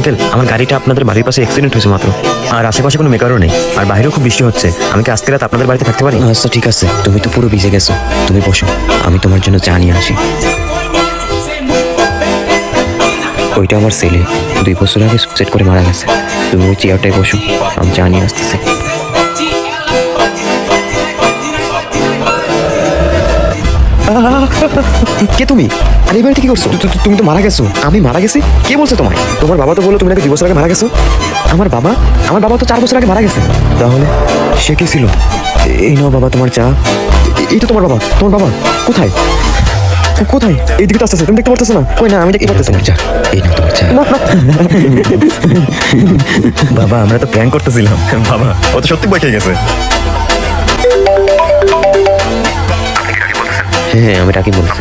Uncle, আমার গাড়িটা আপনাদের বাড়ির পাশে অ্যাক্সিডেন্ট হয়েছে মাত্র, আর আশেপাশে কোনো মেকারও নেই, আর বাইরেও খুব বৃষ্টি হচ্ছে। আমি কি আজকে রাত আপনাদের বাড়িতে থাকতে পারি? আচ্ছা ঠিক আছে, তুমি তো পুরো ভিজে গেছো, তুমি বসো, আমি তোমার জন্য চা নিয়ে আসি। ওইটা আমার ছেলে, 2 বছর আগে সুইসাইড করে মারা গেছে। তুমি ওই চেয়ারটায় বসো, আমি চা নিয়ে আসতেছি। কে তুমি? আর এই বাড়িতে কি করছো? তুমি তো মারা গেছো। আমি মারা গেছি? কে বলছো তোমায়? তোমার বাবা তো বললো তুমি নাকি 2 বছর আগে মারা গেছো। আমার বাবা তো 4 বছর আগে মারা গেছে। তাহলে সে কে ছিল? এই নাও বাবা তোমার চা। এই তো তোমার বাবা। তোমার বাবা কোথায়? কোথায়? এইদিকে তো আসতেছে, তুমি দেখতে পারতেছো না? কই না, আমি দেখতে পারতেছি না। এই নাও তোমার চা। বাবা, আমরা তো প্র্যাঙ্ক করতেছিলাম। বাবা, ও তো সত্যি ভয় পেয়ে গেছে। হ্যাঁ আমি রাখি বলছি।